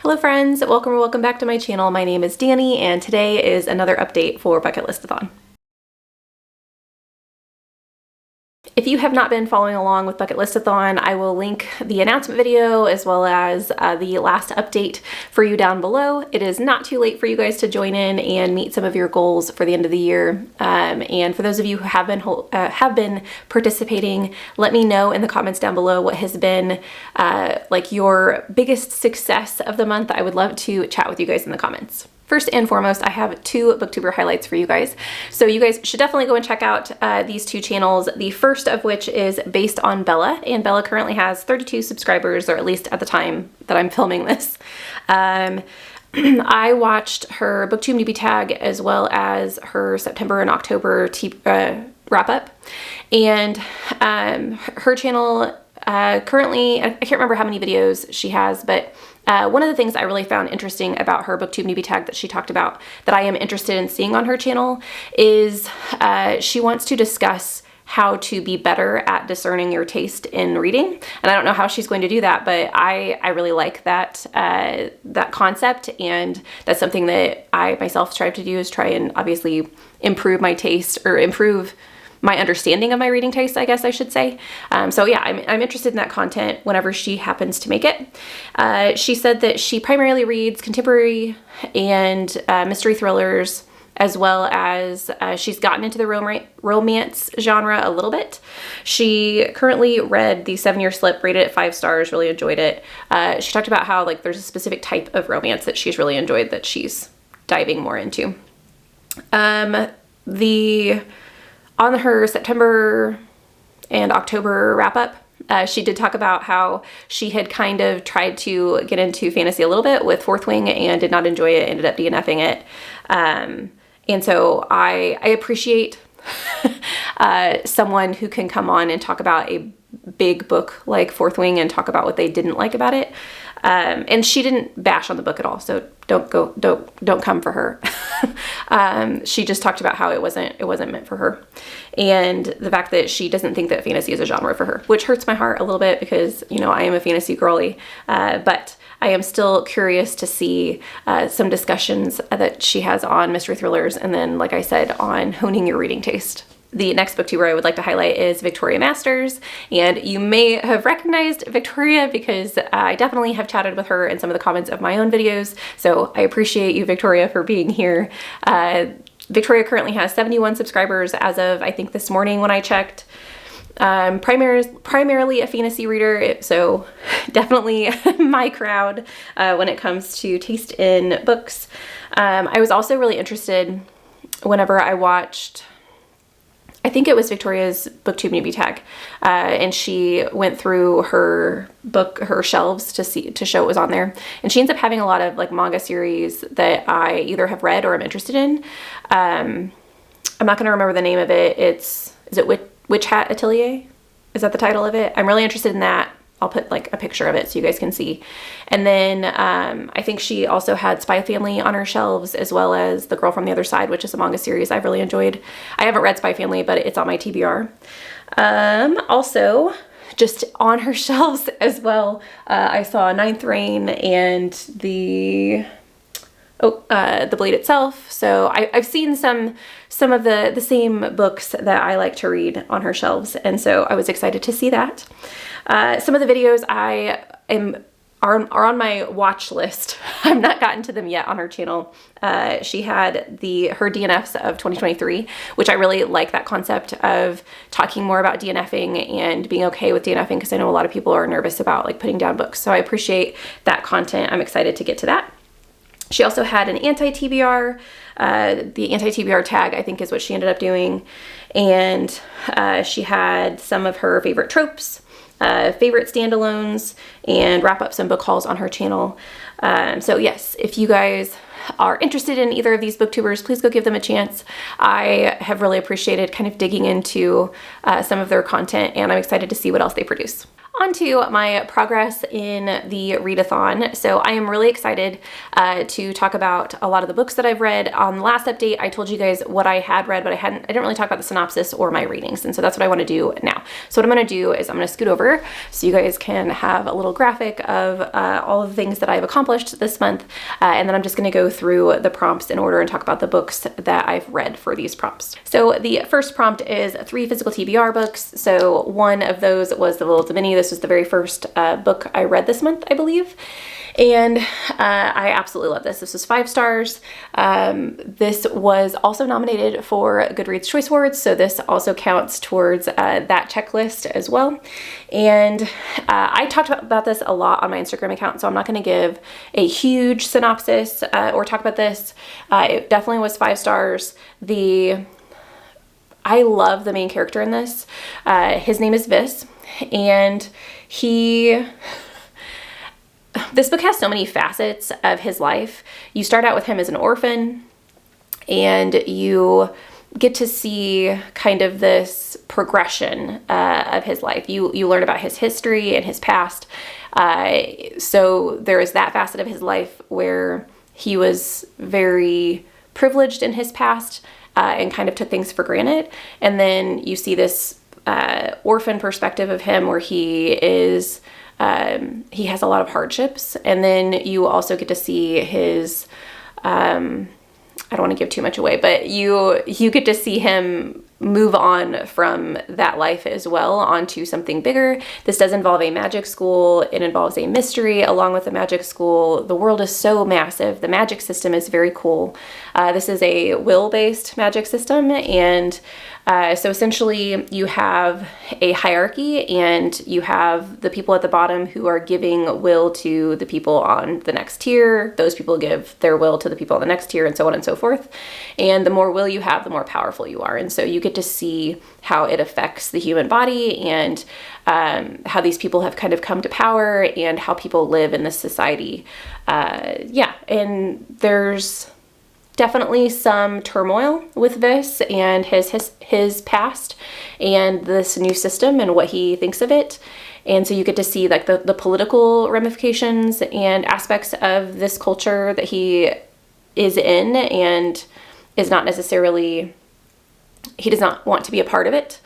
Hello friends, welcome or welcome back to my channel. My name is Danny and today is another update for Bucket List-athon. If you have not been following along with Bucket List-athon, I will link the announcement video as well as the last update for you down below. It is not too late for you guys to join in and meet some of your goals for the end of the year. And for those of you who have been participating, let me know in the comments down below what has been like your biggest success of the month. I would love to chat with you guys in the comments. First and foremost, I have two Booktuber highlights for you guys. So you guys should definitely go and check out these two channels. The first of which is based on Bella, and Bella currently has 32 subscribers, or at least at the time that I'm filming this. I watched her Booktube Newbie tag as well as her September and October wrap up. And her channel currently, I can't remember how many videos she has, but one of the things I really found interesting about her Booktube Newbie tag that she talked about that I am interested in seeing on her channel is she wants to discuss how to be better at discerning your taste in reading. And I don't know how she's going to do that, but I really like that that concept, and that's something that I myself strive to do, is try and obviously improve my taste, or improve my understanding of my reading taste, I guess I should say. So yeah, I'm interested in that content whenever she happens to make it. She said that she primarily reads contemporary and mystery thrillers, as well as she's gotten into the romance genre a little bit. She currently read The 7-Year Slip, rated it 5 stars, really enjoyed it. She talked about how like there's a specific type of romance that she's really enjoyed that she's diving more into. On her September and October wrap up, she did talk about how she had kind of tried to get into fantasy a little bit with Fourth Wing and did not enjoy it, ended up DNFing it. And so I appreciate someone who can come on and talk about a big book like Fourth Wing and talk about what they didn't like about it. And she didn't bash on the book at all, so don't come for her. She just talked about how it wasn't meant for her, and the fact that she doesn't think that fantasy is a genre for her, which hurts my heart a little bit because, you know, I am a fantasy girly, but I am still curious to see some discussions that she has on mystery thrillers, and then, like I said, on honing your reading taste. The next Booktuber I would like to highlight is Victoria Masters, and you may have recognized Victoria because I definitely have chatted with her in some of the comments of my own videos, so I appreciate you, Victoria, for being here. Victoria currently has 71 subscribers as of, I think, this morning when I checked. Primarily a fantasy reader, so definitely my crowd when it comes to taste in books. I was also really interested whenever I watched, I think it was Victoria's Booktube Newbie tag, and she went through her shelves to show what was on there, and she ends up having a lot of like manga series that I either have read or I'm interested in. I'm not going to remember the name of it. Is it Witch Hat Atelier? Is that the title of it? I'm really interested in that. I'll put like a picture of it so you guys can see. And then I think she also had Spy Family on her shelves, as well as The Girl from the Other Side, which is a manga series I've really enjoyed. I haven't read Spy Family, but it's on my TBR. Also, just on her shelves as well, I saw Ninth Reign and The Blade itself. So I've seen some of the same books that I like to read on her shelves, and so I was excited to see that. Some of the videos are on my watch list. I've not gotten to them yet on her channel. She had her DNFs of 2023, which I really like that concept of talking more about DNFing and being okay with DNFing, because I know a lot of people are nervous about like putting down books. So I appreciate that content. I'm excited to get to that. She also had an anti-TBR. The anti-TBR tag, I think, is what she ended up doing. And she had some of her favorite tropes, favorite standalones, and wrap up some book hauls on her channel. So yes, if you guys are interested in either of these booktubers, please go give them a chance. I have really appreciated kind of digging into some of their content, and I'm excited to see what else they produce. on to my progress in the Readathon. So I am really excited to talk about a lot of the books that I've read. On the last update, I told you guys what I had read, but I didn't really talk about the synopsis or my readings. And so that's what I want to do now. So what I'm going to do is I'm going to scoot over so you guys can have a little graphic of all of the things that I've accomplished this month. And then I'm just going to go through the prompts in order and talk about the books that I've read for these prompts. So the first prompt is 3 physical TBR books. So one of those was The Little Mini. This was the very first book I read this month, I believe. And I absolutely love this. This was 5 stars. This was also nominated for Goodreads Choice Awards, so this also counts towards that checklist as well. And I talked about this a lot on my Instagram account, so I'm not going to give a huge synopsis or talk about this. It definitely was 5 stars. I love the main character in this. His name is Vis, and this book has so many facets of his life. You start out with him as an orphan, and you get to see kind of this progression of his life. You learn about his history and his past. So there is that facet of his life where he was very privileged in his past and kind of took things for granted. And then you see this orphan perspective of him where he has a lot of hardships. And then you also get to see his, I don't want to give too much away, but you get to see him move on from that life as well onto something bigger. This does involve a magic school. It involves a mystery along with the magic school. The world is so massive. The magic system is very cool. This is a will-based magic system, and so essentially you have a hierarchy, and you have the people at the bottom who are giving will to the people on the next tier. Those people give their will to the people on the next tier, and so on and so forth. And the more will you have, the more powerful you are. And so you get to see how it affects the human body, and how these people have kind of come to power, and how people live in this society. And there's definitely some turmoil with this and his past and this new system and what he thinks of it. And so you get to see like the political ramifications and aspects of this culture that he is in, and is not necessarily, he does not want to be a part of it,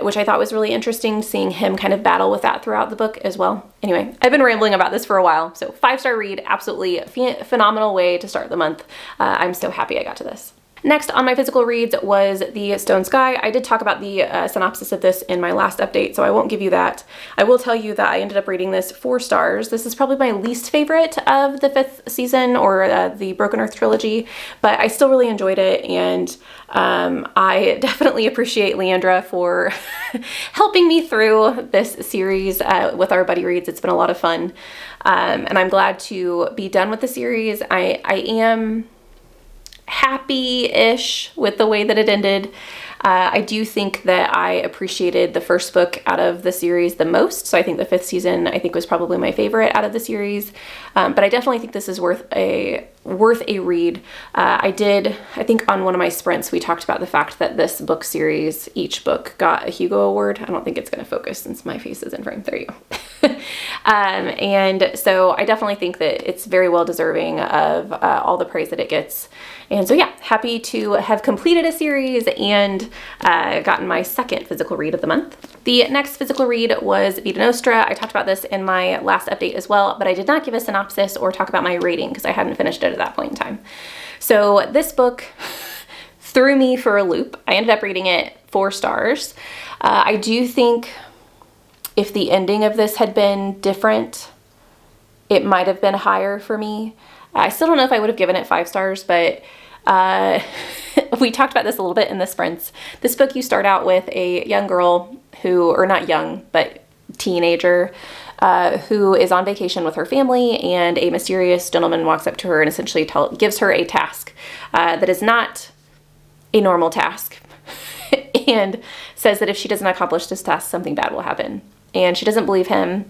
which I thought was really interesting, seeing him kind of battle with that throughout the book as well. Anyway, I've been rambling about this for a while, so 5-star read, absolutely phenomenal way to start the month. I'm so happy I got to this. Next on my physical reads was The Stone Sky. I did talk about the synopsis of this in my last update, so I won't give you that. I will tell you that I ended up rating this 4 stars. This is probably my least favorite of the 5th season, or the Broken Earth trilogy, but I still really enjoyed it, and I definitely appreciate Leandra for helping me through this series with our buddy reads. It's been a lot of fun, and I'm glad to be done with the series. I am happy-ish with the way that it ended. I do think that I appreciated the first book out of the series the most, so I think the 5th season was probably my favorite out of the series. But I definitely think this is worth a read. I think on one of my sprints we talked about the fact that this book series, each book got a Hugo Award. I don't think it's going to focus since my face is in frame. There you go. And so I definitely think that it's very well deserving of all the praise that it gets. And so yeah, happy to have completed a series and gotten my 2nd physical read of the month. The next physical read was Vita Nostra. I talked about this in my last update as well, but I did not give a synopsis or talk about my rating because I hadn't finished it at that point in time. So this book threw me for a loop. I ended up rating it 4 stars. I do think if the ending of this had been different, it might have been higher for me. I still don't know if I would have given it 5 stars, but we talked about this a little bit in the sprints. This book, you start out with a young girl or not young, but teenager, who is on vacation with her family, and a mysterious gentleman walks up to her and essentially gives her a task that is not a normal task, and says that if she doesn't accomplish this task, something bad will happen. And she doesn't believe him.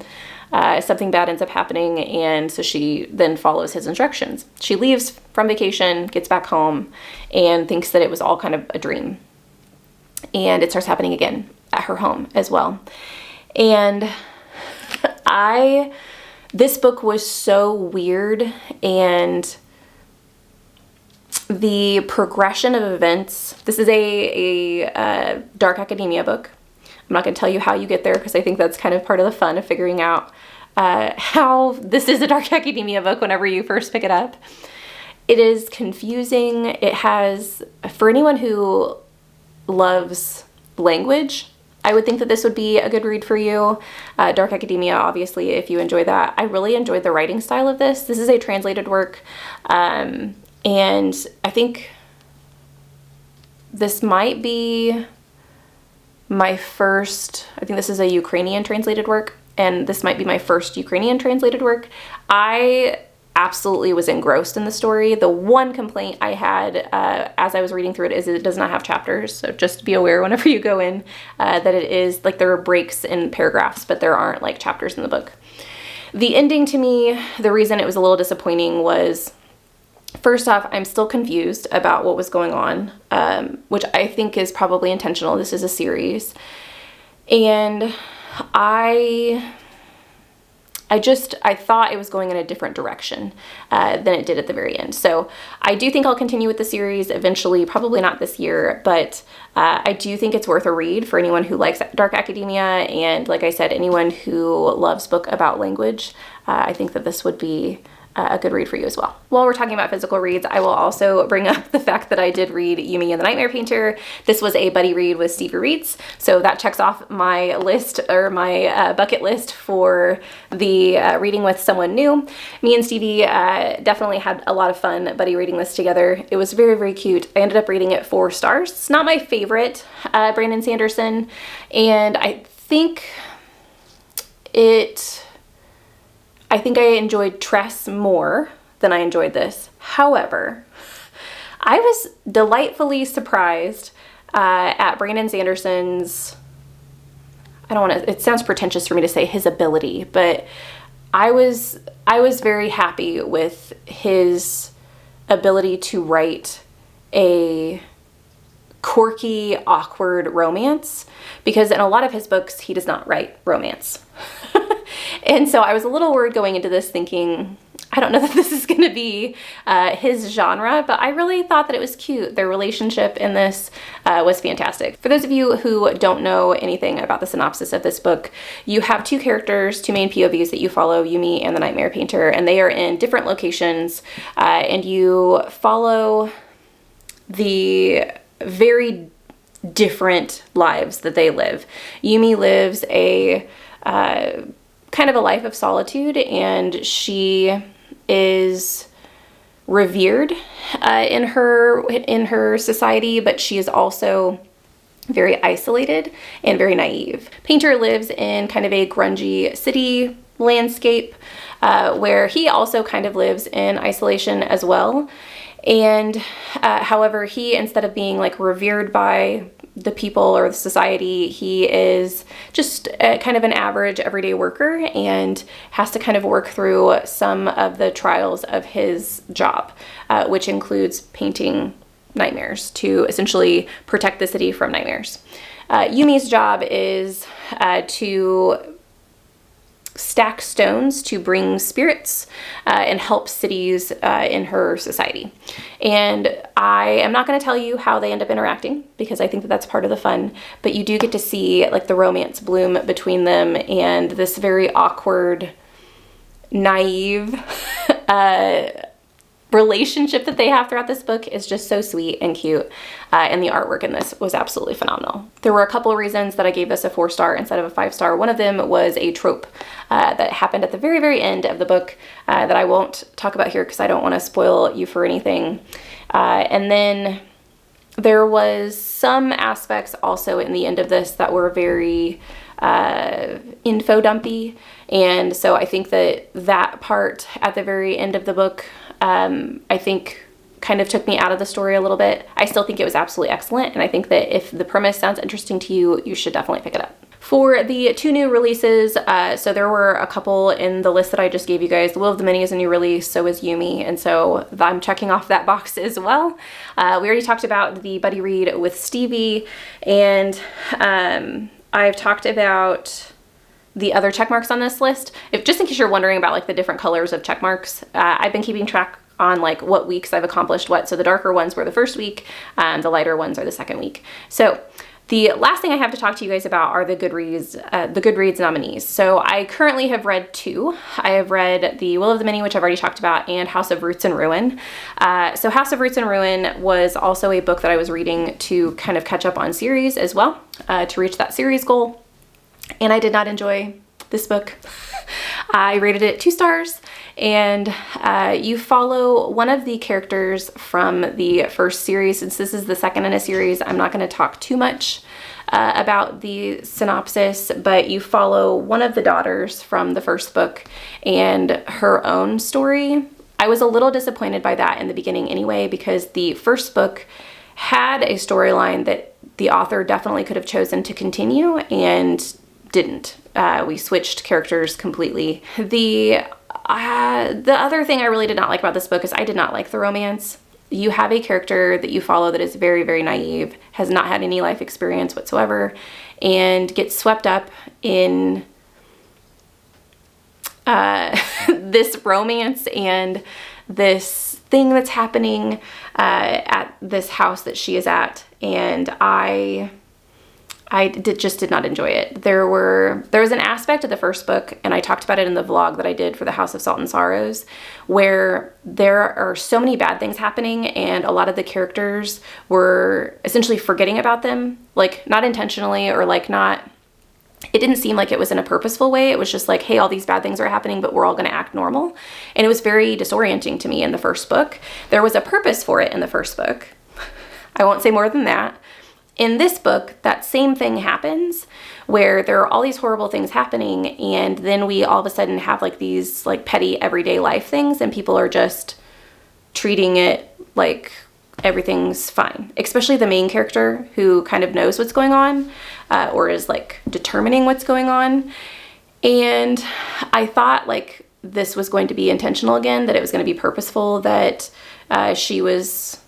Something bad ends up happening, and so she then follows his instructions. She leaves from vacation, gets back home, and thinks that it was all kind of a dream. And it starts happening again at her home as well. And This book was so weird, and the progression of events, this is a dark academia book. I'm not going to tell you how you get there because I think that's kind of part of the fun of figuring out how this is a dark academia book whenever you first pick it up. It is confusing. It has, for anyone who loves language, I would think that this would be a good read for you. Dark academia, obviously, if you enjoy that. I really enjoyed the writing style of this. This is a translated work, and I think this might be my first, I think this is a Ukrainian translated work, and this might be my first Ukrainian translated work. I absolutely was engrossed in the story. The one complaint I had as I was reading through it is it does not have chapters, so just be aware whenever you go in that it is, like, there are breaks in paragraphs, but there aren't like chapters in the book. The ending, to me, the reason it was a little disappointing was, first off, I'm still confused about what was going on, which I think is probably intentional. This is a series. And I thought it was going in a different direction than it did at the very end. So I do think I'll continue with the series eventually, probably not this year, but I do think it's worth a read for anyone who likes dark academia, and like I said, anyone who loves book about language. I think that this would be a good read for you as well. While we're talking about physical reads, I will also bring up the fact that I did read Yumi and the Nightmare Painter. This was a buddy read with Stevie Reads, so that checks off my list, or my bucket list, for the reading with someone new. Me and Stevie definitely had a lot of fun buddy reading this together. It was very, very cute. I ended up rating it 4 stars. It's not my favorite Brandon Sanderson, and I think I enjoyed Tress more than I enjoyed this. However, I was delightfully surprised at Brandon Sanderson's, it sounds pretentious for me to say his ability, but I was very happy with his ability to write a quirky, awkward romance, because in a lot of his books, he does not write romance. And so I was a little worried going into this, thinking, I don't know that this is going to be his genre, but I really thought that it was cute. Their relationship in this was fantastic. For those of you who don't know anything about the synopsis of this book, you have 2 characters, 2 main POVs that you follow, Yumi and the Nightmare Painter, and they are in different locations, and you follow the very different lives that they live. Yumi lives a kind of a life of solitude, and she is revered in her society, but she is also very isolated and very naive. Painter lives in kind of a grungy city landscape where he also kind of lives in isolation as well. And however, he, instead of being like revered by the people or the society, he is just kind of an average everyday worker and has to kind of work through some of the trials of his job, which includes painting nightmares to essentially protect the city from nightmares. Yumi's job is to stack stones to bring spirits and help cities in her society. And I am not going to tell you how they end up interacting, because I think that that's part of the fun, but you do get to see like the romance bloom between them, and this very awkward, naive relationship that they have throughout this book is just so sweet and cute, and the artwork in this was absolutely phenomenal. There were a couple of reasons that I gave this a 4-star instead of a 5-star. One of them was a trope that happened at the very, very end of the book that I won't talk about here because I don't want to spoil you for anything. And then there was some aspects also in the end of this that were very info dumpy, and so I think that part at the very end of the book I think kind of took me out of the story a little bit. I still think it was absolutely excellent, and I think that if the premise sounds interesting to you, you should definitely pick it up. For the 2 new releases, so there were a couple in the list that I just gave you guys. The Will of the Many is a new release, so is Yumi, and so I'm checking off that box as well. We already talked about the buddy read with Stevie, and I've talked about the other check marks on this list. Just in case you're wondering about like the different colors of check marks, I've been keeping track on like what weeks I've accomplished what. So the darker ones were the first week, the lighter ones are the second week. So the last thing I have to talk to you guys about are the Goodreads nominees. So I currently have read 2. I have read The Will of the Many, which I've already talked about, and House of Roots and Ruin. So House of Roots and Ruin was also a book that I was reading to kind of catch up on series as well, to reach that series goal. And I did not enjoy this book. I rated it 2 stars, and you follow one of the characters from the first series. Since this is the second in a series, I'm not going to talk too much about the synopsis, but you follow one of the daughters from the first book and her own story. I was a little disappointed by that in the beginning anyway, because the first book had a storyline that the author definitely could have chosen to continue and didn't. We switched characters completely. The other thing I really did not like about this book is I did not like the romance. You have a character that you follow that is very, very naive, has not had any life experience whatsoever, and gets swept up in this romance and this thing that's happening at this house that she is at, and I just did not enjoy it. There was an aspect of the first book, and I talked about it in the vlog that I did for the House of Salt and Sorrows, where there are so many bad things happening, and a lot of the characters were essentially forgetting about them, like not intentionally or like not. It didn't seem like it was in a purposeful way. It was just like, hey, all these bad things are happening, but we're all going to act normal. And it was very disorienting to me in the first book. There was a purpose for it in the first book. I won't say more than that. In this book, that same thing happens, where there are all these horrible things happening, and then we all of a sudden have like these like petty everyday life things, and people are just treating it like everything's fine. Especially the main character, who kind of knows what's going on, or is like determining what's going on. And I thought like this was going to be intentional again, that it was going to be purposeful, that she was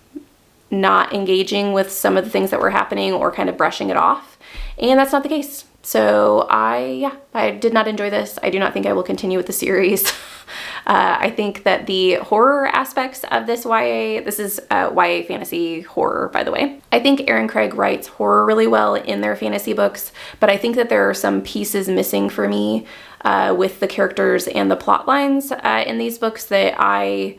not engaging with some of the things that were happening or kind of brushing it off. And that's not the case. So I did not enjoy this. I do not think I will continue with the series. I think that the horror aspects of this this is YA fantasy horror, by the way. I think Erin Craig writes horror really well in their fantasy books, but I think that there are some pieces missing for me with the characters and the plot lines in these books that I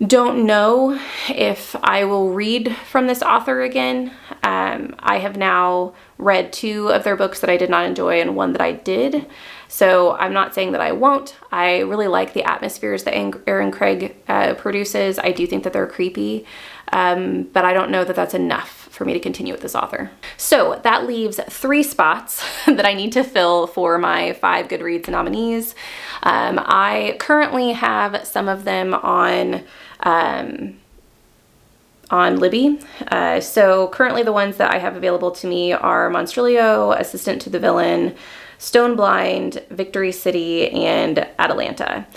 don't know if I will read from this author again. I have now read 2 of their books that I did not enjoy and 1 that I did. So I'm not saying that I won't. I really like the atmospheres that Erin Craig produces. I do think that they're creepy, but I don't know that that's enough for me to continue with this author. So that leaves 3 spots that I need to fill for my 5 Goodreads nominees. I currently have some of them on Libby. So currently the ones that I have available to me are Monstrilio, Assistant to the Villain, Stone Blind, Victory City, and Atalanta.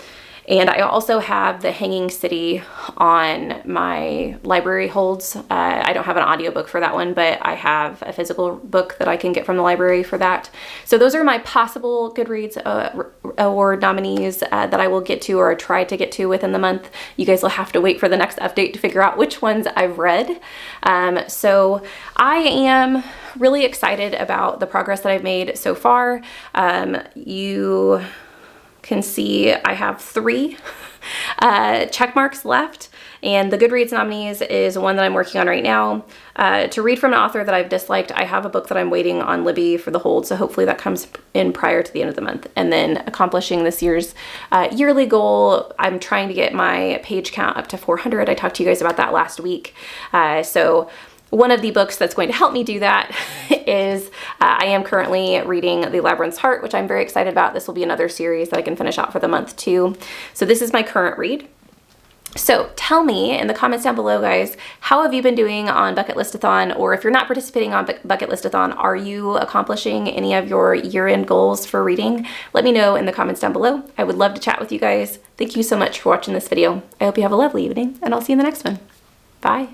And I also have The Hanging City on my library holds. I don't have an audiobook for that one, but I have a physical book that I can get from the library for that. So those are my possible Goodreads award nominees that I will get to or try to get to within the month. You guys will have to wait for the next update to figure out which ones I've read. So I am really excited about the progress that I've made so far. You can see I have 3 check marks left, and the Goodreads nominees is one that I'm working on right now. To read from an author that I've disliked, I have a book that I'm waiting on Libby for the hold, so hopefully that comes in prior to the end of the month. And then accomplishing this year's yearly goal, I'm trying to get my page count up to 400. I talked to you guys about that last week. So one of the books that's going to help me do that is I am currently reading The Labyrinth's Heart, which I'm very excited about. This will be another series that I can finish out for the month too. So this is my current read. So tell me in the comments down below, guys, how have you been doing on Bucket List-athon? Or if you're not participating on Bucket List-athon, are you accomplishing any of your year-end goals for reading? Let me know in the comments down below. I would love to chat with you guys. Thank you so much for watching this video. I hope you have a lovely evening, and I'll see you in the next one. Bye.